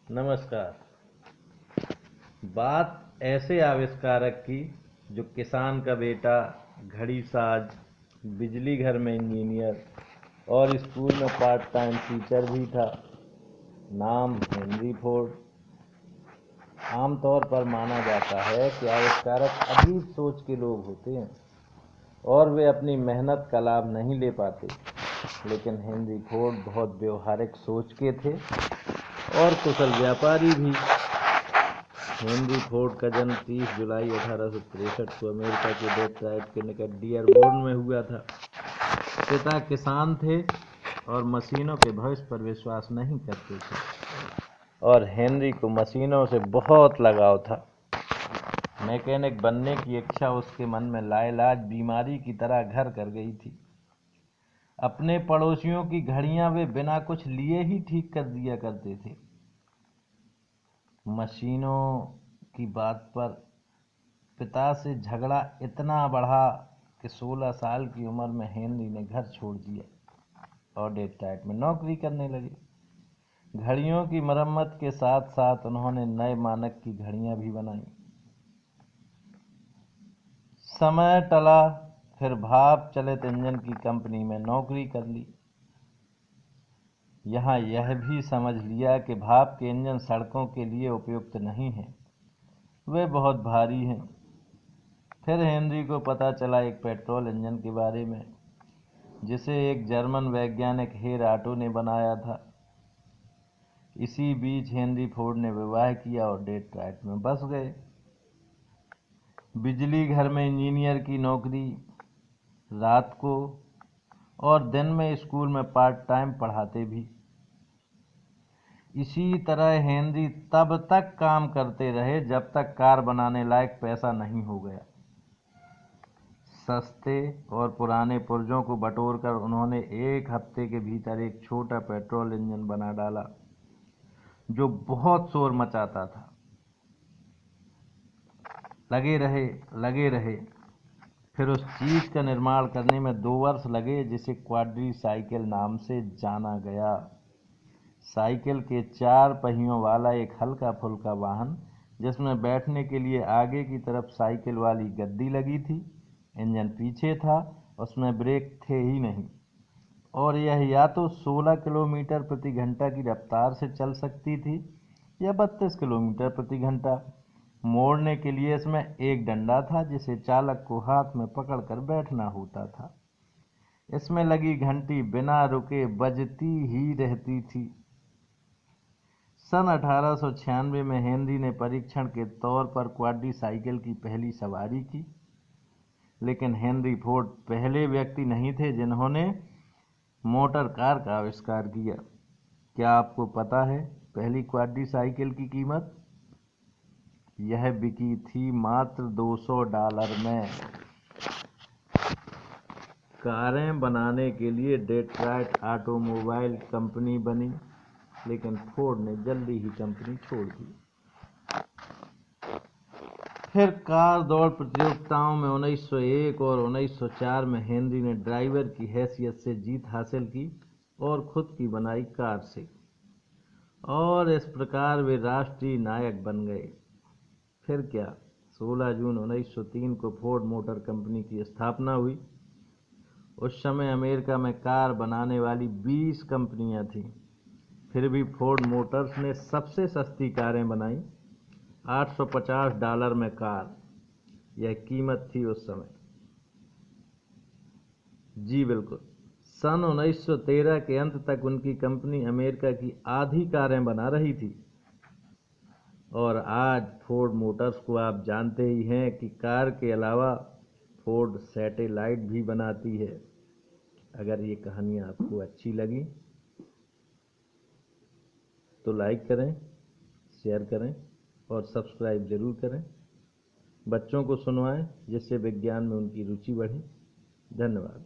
नमस्कार। बात ऐसे आविष्कारक की जो किसान का बेटा, घड़ी साज, बिजली घर में इंजीनियर और स्कूल में पार्ट टाइम टीचर भी था। नाम हेनरी फोर्ड। आमतौर पर माना जाता है कि आविष्कारक अजीब सोच के लोग होते हैं और वे अपनी मेहनत का लाभ नहीं ले पाते, लेकिन हेनरी फोर्ड बहुत व्यवहारिक सोच के थे और कुशल व्यापारी भी। हेनरी फोर्ड का जन्म 30 जुलाई 1863 को अमेरिका के डेट्रॉइट के निकट डियरबोर्न में हुआ था। पिता किसान थे और मशीनों के भविष्य पर विश्वास नहीं करते थे, और हेनरी को मशीनों से बहुत लगाव था। मैकेनिक बनने की इच्छा उसके मन में लाइलाज बीमारी की तरह घर कर गई थी। अपने पड़ोसियों की घड़ियां वे बिना कुछ लिए ही ठीक कर दिया करते थे। मशीनों की बात पर पिता से झगड़ा इतना बढ़ा कि 16 साल की उम्र में हेनरी ने घर छोड़ दिया और डेट्रॉइट में नौकरी करने लगे। घड़ियों की मरम्मत के साथ साथ उन्होंने नए मानक की घड़ियां भी बनाई। समय टला, फिर भाप चलित इंजन की कंपनी में नौकरी कर ली। यहाँ यह भी समझ लिया कि भाप के इंजन सड़कों के लिए उपयुक्त नहीं हैं, वे बहुत भारी हैं। फिर हेनरी को पता चला एक पेट्रोल इंजन के बारे में, जिसे एक जर्मन वैज्ञानिक हेर ऑटो ने बनाया था। इसी बीच हेनरी फोर्ड ने विवाह किया और डेट्रॉइट में बस गए। बिजली घर में इंजीनियर की नौकरी, रात को और दिन में स्कूल में पार्ट टाइम पढ़ाते भी। इसी तरह हेनरी तब तक काम करते रहे जब तक कार बनाने लायक पैसा नहीं हो गया। सस्ते और पुराने पुर्जों को बटोरकर उन्होंने एक हफ्ते के भीतर एक छोटा पेट्रोल इंजन बना डाला जो बहुत शोर मचाता था। लगे रहे। फिर उस चीज का निर्माण करने में 2 वर्ष लगे, जिसे क्वाड्री साइकिल नाम से जाना गया। साइकिल के 4 पहियों वाला एक हल्का फुल्का वाहन, जिसमें बैठने के लिए आगे की तरफ साइकिल वाली गद्दी लगी थी। इंजन पीछे था, उसमें ब्रेक थे ही नहीं, और यह या तो 16 किलोमीटर प्रति घंटा की रफ्तार से चल सकती थी या 32 किलोमीटर प्रति घंटा। मोड़ने के लिए इसमें एक डंडा था, जिसे चालक को हाथ में पकड़कर बैठना होता था। इसमें लगी घंटी बिना रुके बजती ही रहती थी। सन 1896 में हेनरी ने परीक्षण के तौर पर क्वाड्री साइकिल की पहली सवारी की, लेकिन हेनरी फोर्ड पहले व्यक्ति नहीं थे जिन्होंने मोटर कार का आविष्कार किया। क्या आपको पता है पहली क्वाड्री साइकिल की कीमत? यह बिकी थी मात्र $200 में। कारें बनाने के लिए डेट्रॉइट ऑटोमोबाइल कंपनी बनी, लेकिन फोर्ड ने जल्दी ही कंपनी छोड़ दी। फिर कार दौड़ प्रतियोगिताओं में 1901 और 1904 में हेनरी ने ड्राइवर की हैसियत से जीत हासिल की और खुद की बनाई कार से, और इस प्रकार वे राष्ट्रीय नायक बन गए। फिर क्या, 16 जून 1903 को फोर्ड मोटर कंपनी की स्थापना हुई। उस समय अमेरिका में कार बनाने वाली 20 कंपनियां थीं। फिर भी फोर्ड मोटर्स ने सबसे सस्ती कारें बनाई, $850 में कार। यह कीमत थी उस समय। जी बिल्कुल। सन 1913 के अंत तक उनकी कंपनी अमेरिका की आधी कारें बना रही थी। और आज फोर्ड मोटर्स को आप जानते ही हैं कि कार के अलावा फोर्ड सैटेलाइट भी बनाती है। अगर ये कहानी आपको अच्छी लगी तो लाइक करें, शेयर करें और सब्सक्राइब जरूर करें। बच्चों को सुनवाएं, जिससे विज्ञान में उनकी रुचि बढ़े। धन्यवाद।